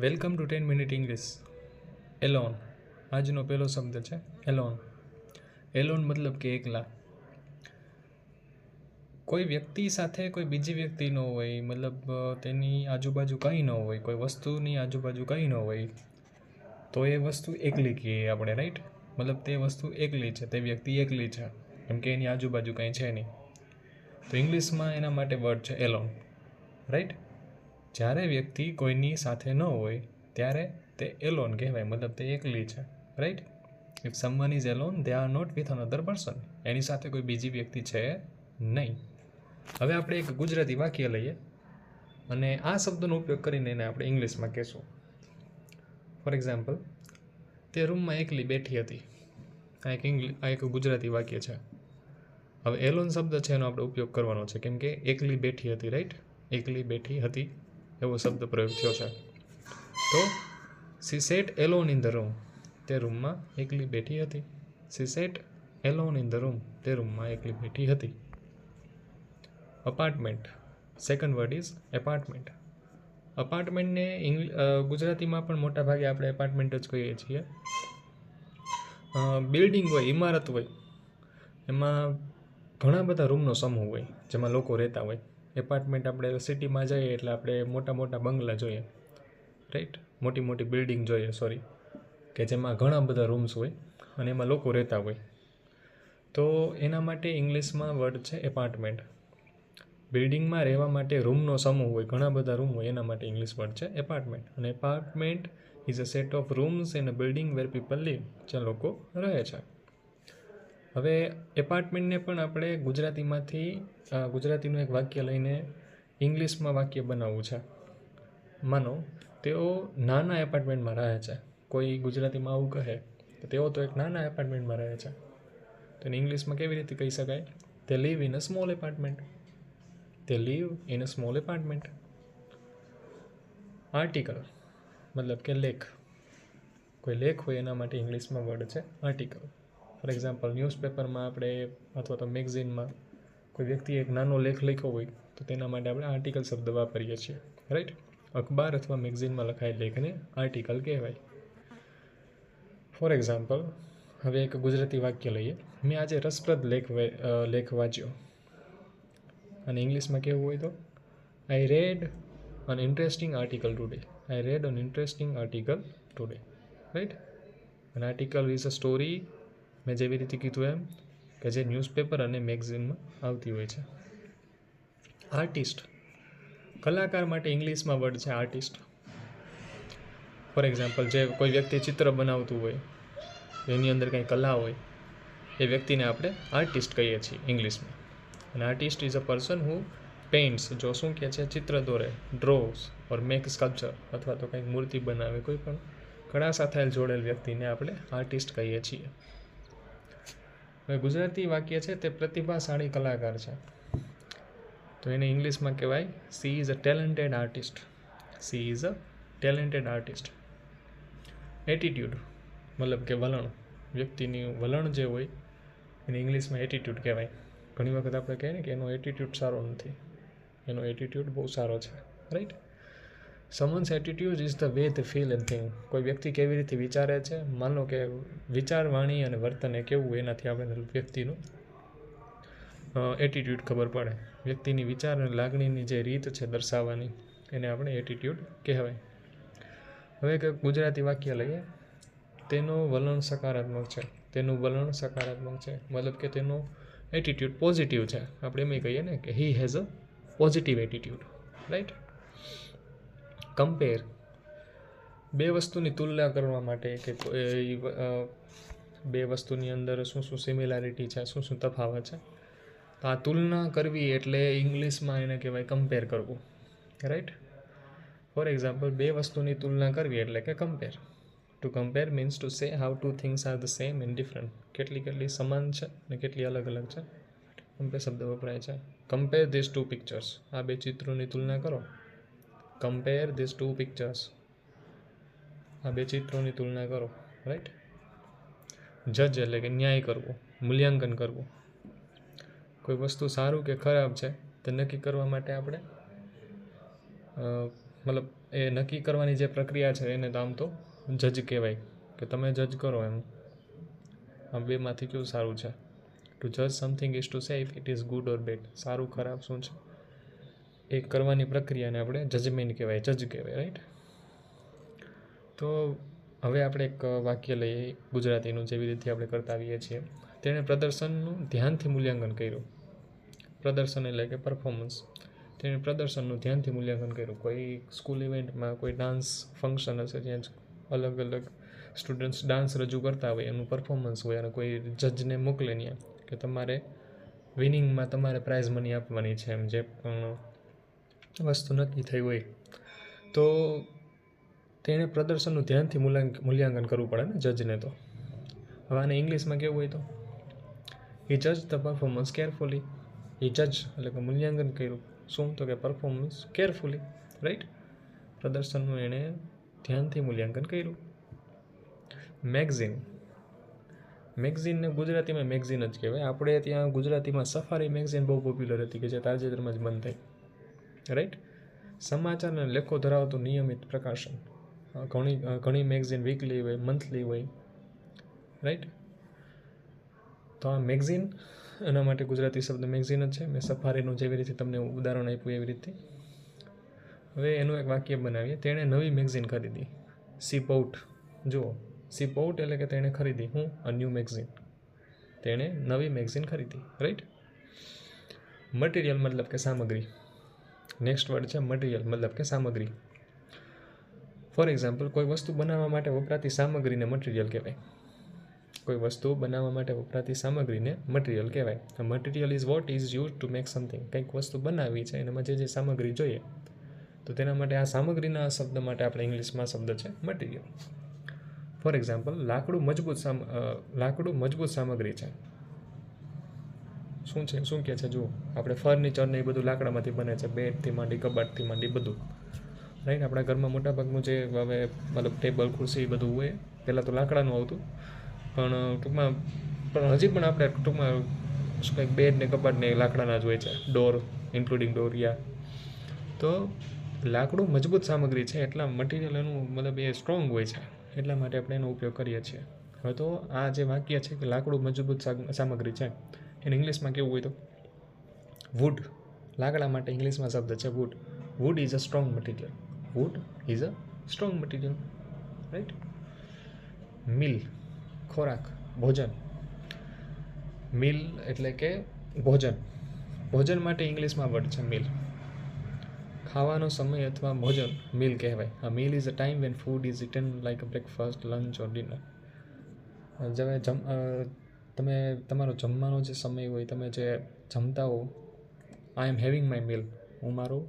Welcome to 10 minute English. Alone આજનો પહેલો શબ્દ છે એલોન. એલોન મતલબ કે એકલા. કોઈ વ્યક્તિ સાથે કોઈ બીજી વ્યક્તિ ન હોય, મતલબ તેની આજુબાજુ કંઈ ન હોય, કોઈ વસ્તુની આજુબાજુ કંઈ ન હોય, તો એ વસ્તુ એકલી કહીએ આપણે, રાઈટ. મતલબ તે વસ્તુ એકલી છે, તે વ્યક્તિ એકલી છે, કેમ કે એની આજુબાજુ કંઈ છે નહીં. તો ઇંગ્લિશમાં એના માટે વર્ડ છે એલોન, રાઈટ. જ્યારે વ્યક્તિ કોઈની સાથે ન હોય ત્યારે તે એલોન કહેવાય, મતલબ તે એકલી છે, right. If someone is alone they are not with another person. એની સાથે કોઈ બીજી વ્યક્તિ છે નહીં. હવે આપણે એક ગુજરાતી વાક્ય લઈએ અને આ શબ્દનો ઉપયોગ કરીને એને આપણે ઇંગ્લિશમાં કહેશું. ફોર એક્ઝામ્પલ, તે રૂમમાં એકલી બેઠી હતી. આ એક ગુજરાતી વાક્ય છે. હવે એલોન શબ્દ છે એનો આપણે ઉપયોગ કરવાનો છે, કેમ કે એકલી બેઠી હતી, રાઈટ. એકલી બેઠી હતી એવો શબ્દ પ્રયોગ થયો છે. તો she sat alone in the room. તે રૂમમાં એકલી બેઠી હતી. She sat alone in the room. તે રૂમમાં એકલી બેઠી હતી. Apartment. Second word is apartment. અપાર્ટમેન્ટને ગુજરાતીમાં પણ મોટા ભાગે આપણે એપાર્ટમેન્ટ જ કહીએ છીએ. બિલ્ડિંગ હોય, ઇમારત હોય, એમાં ઘણા બધા રૂમનો સમૂહ હોય જેમાં લોકો રહેતા હોય. એપાર્ટમેન્ટ આપણે સિટીમાં જઈએ એટલે આપણે મોટા મોટા બંગલા જોઈએ, રાઈટ. મોટી મોટી બિલ્ડિંગ જોઈએ, સોરી, કે જેમાં ઘણા બધા રૂમ્સ હોય અને એમાં લોકો રહેતા હોય. તો એના માટે ઇંગ્લિશમાં વર્ડ છે એપાર્ટમેન્ટ. બિલ્ડિંગમાં રહેવા માટે રૂમનો સમૂહ હોય, ઘણા બધા રૂમ હોય, એના માટે ઇંગ્લિશ વર્ડ છે એપાર્ટમેન્ટ. અને apartment is a set of rooms in a building where people live. જ્યાં લોકો રહે છે. હવે એપાર્ટમેન્ટને પણ આપણે ગુજરાતીનું એક વાક્ય લઈને ઇંગ્લિશમાં વાક્ય બનાવવું છે. માનો તેઓ નાના એપાર્ટમેન્ટમાં રહે છે. કોઈ ગુજરાતીમાં આવું કહે તો તેઓ તો એક નાના એપાર્ટમેન્ટમાં રહે છે, તો એને ઇંગ્લિશમાં કેવી રીતે કહી શકાય? તે live in a small apartment. તે live in a small apartment. Article મતલબ કે લેખ. કોઈ લેખ હોય એના માટે ઇંગ્લિશમાં વર્ડ છે આર્ટિકલ. ફોર એક્ઝામ્પલ, ન્યૂઝપેપરમાં આપણે અથવા તો મેગઝીનમાં કોઈ વ્યક્તિએ એક નાનો લેખ લખ્યો હોય તો તેના માટે આપણે આર્ટિકલ શબ્દ વાપરીએ છીએ, રાઈટ. અખબાર અથવા મેગઝીનમાં લખાયેલ લેખને આર્ટિકલ કહેવાય. ફોર એક્ઝામ્પલ, હવે એક ગુજરાતી વાક્ય લઈએ. મેં આજે રસપ્રદ લેખ વાંચ્યો. અને ઇંગ્લિશમાં કેવું હોય તો I read an interesting article today. I read an interesting article today, right. An article is a story, મેં જેવી રીતે કીધું એમ, કે જે ન્યૂઝપેપર અને મેગઝીનમાં આવતી હોય છે. આર્ટિસ્ટ. કલાકાર માટે ઇંગ્લિશમાં વર્ડ છે આર્ટિસ્ટ. ફોર એક્ઝામ્પલ, જે કોઈ વ્યક્તિ ચિત્ર બનાવતું હોય, એની અંદર કંઈ કલા હોય, એ વ્યક્તિને આપણે આર્ટિસ્ટ કહીએ છીએ ઇંગ્લિશમાં. અને artist is a person who paints. જો શું કહે છે? ચિત્ર દોરે, ડ્રોઝ ઓર મેક સ્કલ્પચર, અથવા તો કંઈક મૂર્તિ બનાવે, કોઈ પણ કળા સાથે જોડેલ વ્યક્તિને આપણે આર્ટિસ્ટ કહીએ છીએ. હવે ગુજરાતી વાક્ય છે તે પ્રતિભાશાળી કલાકાર છે, તો એને ઇંગ્લિશમાં કહેવાય she is a talented artist. She is a talented artist. Attitude મતલબ કે વલણ. વ્યક્તિની વલણ જે હોય એને ઇંગ્લિશમાં એટીટ્યૂડ કહેવાય. ઘણી વખત આપણે કહીએ ને કે એનો એટીટ્યૂડ સારો નથી, એનો એટીટ્યૂડ બહુ સારો છે, right. સમવન્સ attitude is the way they feel and think. કોઈ વ્યક્તિ કેવી રીતે વિચારે છે, માનો કે વિચાર, વાણી અને વર્તન એ કેવું, એનાથી આપણે વ્યક્તિનું એટીટ્યૂડ ખબર પડે. વ્યક્તિની વિચાર અને લાગણીની જે રીત છે દર્શાવવાની, એને આપણે એટીટ્યૂડ કહેવાય. હવે એક ગુજરાતી વાક્ય લઈએ. તેનું વલણ સકારાત્મક છે. તેનું વલણ સકારાત્મક છે મતલબ કે તેનો એટીટ્યૂડ પોઝિટિવ છે. આપણે એમ કહીએ ને કે he has a positive attitude, right. Compare. બે વસ્તુની તુલના કરવા માટે કે બે વસ્તુની અંદર શું શું સિમિલારિટી છે, શું શું તફાવત છે, તો આ તુલના કરવી એટલે ઇંગ્લિશમાં એને કહેવાય કમ્પેર કરવું, રાઈટ. ફોર એક્ઝામ્પલ, બે વસ્તુની તુલના કરવી એટલે કે compare. To compare means to say how two things are the same and different. કેટલી સમાન છે અને કેટલી અલગ અલગ છે, કમ્પેર શબ્દ વપરાય છે. Compare this two pictures. આ બે ચિત્રોની તુલના કરો. Compare this two pictures. આ બે ચિત્રોની તુલના કરો, રાઈટ. જજ એટલે કે ન્યાય કરવો, મૂલ્યાંકન કરવું. કોઈ વસ્તુ સારું કે ખરાબ છે તે નક્કી કરવા માટે આપણે મતલબ એ નક્કી કરવાની જે પ્રક્રિયા છે એને તો આમ તો જજ કહેવાય, કે તમે જજ કરો એમ. આમ બેમાંથી કયું સારું છે? ટુ જજ something is to say if it is good or bad. સારું ખરાબ શું છે એ કરવાની પ્રક્રિયાને આપણે જજમેન્ટ કહેવાય, જજ કહેવાય, રાઈટ. તો હવે આપણે એક વાક્ય લઈએ ગુજરાતીનું, જેવી રીતે આપણે કરતા આવીએ છીએ. તેણે પ્રદર્શનનું ધ્યાનથી મૂલ્યાંકન કર્યું. પ્રદર્શન એટલે કે પરફોર્મન્સ. તેણે પ્રદર્શનનું ધ્યાનથી મૂલ્યાંકન કર્યું. કોઈ સ્કૂલ ઇવેન્ટમાં કોઈ ડાન્સ ફંક્શન હશે જ્યાં અલગ અલગ સ્ટુડન્ટ્સ ડાન્સ રજૂ કરતા હોય, એનું પરફોર્મન્સ હોય, અને કોઈ જજને મોકલે ત્યાં કે તમારે વિનિંગમાં તમારે પ્રાઇઝ મની આપવાની છે, એમ જે પણ વસ્તુ નક્કી થઈ હોય, તો તેણે પ્રદર્શનનું ધ્યાનથી મૂલ્યાંકન કરવું પડે ને જજને. તો હવે આને ઇંગ્લિશમાં કેવું હોય તો હી જજ ધ પરફોર્મન્સ કેરફુલી. હી જજ એટલે કે મૂલ્યાંકન કર્યું શું? તો કે પરફોર્મન્સ કેરફુલી, રાઈટ. પ્રદર્શનનું એણે ધ્યાનથી મૂલ્યાંકન કર્યું. મેગઝીન. મેગઝીનને ગુજરાતીમાં મેગઝીન જ કહેવાય. આપણે ત્યાં ગુજરાતીમાં સફારી મેગઝીન બહુ પોપ્યુલર હતી, કે જે તાજેતરમાં જ બંધ થઈ, રાઈટ. સમાચાર અને લેખો ધરાવતું નિયમિત પ્રકાશન. ઘણી મેગઝીન વીકલી હોય, મંથલી હોય, રાઈટ. તો આ મેગઝીન, એના માટે ગુજરાતી શબ્દ મેગઝીન જ છે. મેં સફારીનું જેવી રીતે તમને ઉદાહરણ આપ્યું એવી રીતે. હવે એનું એક વાક્ય બનાવીએ. તેણે નવી મેગઝીન ખરીદી. C pot. જુઓ, સી પોટ એટલે કે તેણે ખરીદી હું? A new magazine. તેણે નવી મેગઝીન ખરીદી, રાઈટ. મટીરિયલ મતલબ કે સામગ્રી. નેક્સ્ટ વર્ડ છે મટીરિયલ મતલબ કે સામગ્રી. ફોર એક્ઝામ્પલ, કોઈ વસ્તુ બનાવવા માટે વપરાતી સામગ્રીને મટીરિયલ કહેવાય. કોઈ વસ્તુ બનાવવા માટે વપરાતી સામગ્રીને મટીરિયલ કહેવાય. Material is what is use to make something. કંઈક વસ્તુ બનાવવી છે, એનામાં જે સામગ્રી જોઈએ, તો તેના માટે આ સામગ્રીના શબ્દ માટે આપણે ઇંગ્લિશમાં શબ્દ છે મટીરિયલ. ફોર એક્ઝામ્પલ, લાકડું મજબૂત સામગ્રી છે. શું છે? શું કહે છે? જુઓ, આપણે ફર્નિચર ને એ બધું લાકડામાંથી બને છે. બેડથી માંડી, કબાટથી માંડી બધું, રાઈટ. આપણા ઘરમાં મોટાભાગનું જે હવે મતલબ ટેબલ ખુરશી બધું હોય, પહેલાં તો લાકડાનું આવતું, પણ હજી પણ આપણે ટૂંકમાં શું કંઈક બેડ ને કબાટ ને લાકડાના જ હોય છે. ડોર ઇન્ક્લુડિંગ ડોર, યા. તો લાકડું મજબૂત સામગ્રી છે, એટલા મટીરિયલ એનું મતલબ એ સ્ટ્રોંગ હોય છે, એટલા માટે આપણે એનો ઉપયોગ કરીએ છીએ. હવે તો આ જે વાક્ય છે કે લાકડું મજબૂત સામગ્રી છે, એને ઇંગ્લિશમાં કેવું હોય તો વુડ. લાકડા માટે ઇંગ્લિશમાં શબ્દ છે wood. Wood is a strong material. Wood is a strong material, right. Meal, ખોરાક, ભોજન. મિલ એટલે કે ભોજન. ભોજન માટે ઇંગ્લિશમાં વર્ડ છે મિલ. ખાવાનો સમય અથવા ભોજન મિલ કહેવાય. આ meal is a time when food is eaten like a breakfast, lunch or dinner. તમે તમારો જમવાનો જે સમય હોય, તમે જે જમતા હો, આઈ એમ હેવિંગ માય મિલ, હું મારું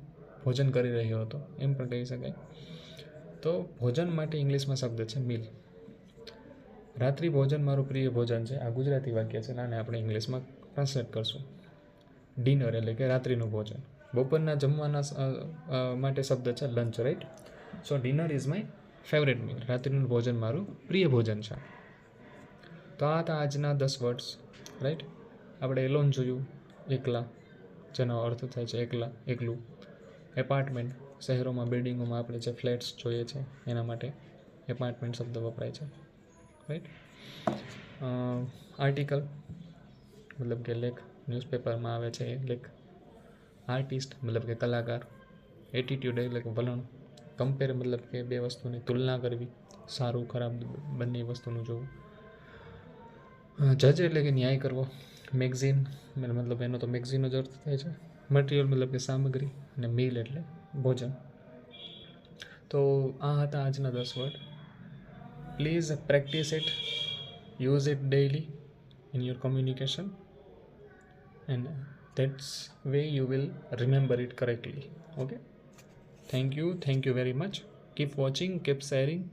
ભોજન કરી રહ્યો હતો, એમ પણ કહી શકાય. તો ભોજન માટે ઇંગ્લિશમાં શબ્દ છે મિલ. રાત્રિ ભોજન મારું પ્રિય ભોજન છે. આ ગુજરાતી વાક્ય છે, આને આપણે ઇંગ્લિશમાં ટ્રાન્સલેટ કરશું. ડિનર એટલે કે રાત્રિનું ભોજન. બપોરના જમવાના માટે શબ્દ છે lunch, right. So dinner is my favourite meal. રાત્રિનું ભોજન મારું પ્રિય ભોજન છે. તો આ હતા આજના 10 વર્ડ્સ, રાઈટ. આપણે એલોન જોયું, એકલા, જેનો અર્થ થાય છે એકલા, એકલું. એપાર્ટમેન્ટ, શહેરોમાં બિલ્ડિંગોમાં આપણે જે ફ્લેટ્સ જોઈએ છે એના માટે એપાર્ટમેન્ટ શબ્દ વપરાય છે, રાઈટ. આર્ટિકલ મતલબ કે લેખ, ન્યૂઝપેપરમાં આવે છે એ લેખ. આર્ટિસ્ટ મતલબ કે કલાકાર. એટીટ્યૂડ એટલે કે વલણ. કમ્પેર મતલબ કે બે વસ્તુની તુલના કરવી, સારું ખરાબ બંને વસ્તુનું જોવું. જજ એટલે કે ન્યાય કરવો. મેગઝીન મતલબ એનો તો મેગઝીનનો જ અર્થ થાય છે. મટીરિયલ મતલબ કે સામગ્રી, અને મીલ એટલે ભોજન. તો આ હતા આજના 10 word. Please practice it, use it daily in your communication, and that's way you will remember it correctly. Okay, thank you very much. Keep watching, keep sharing.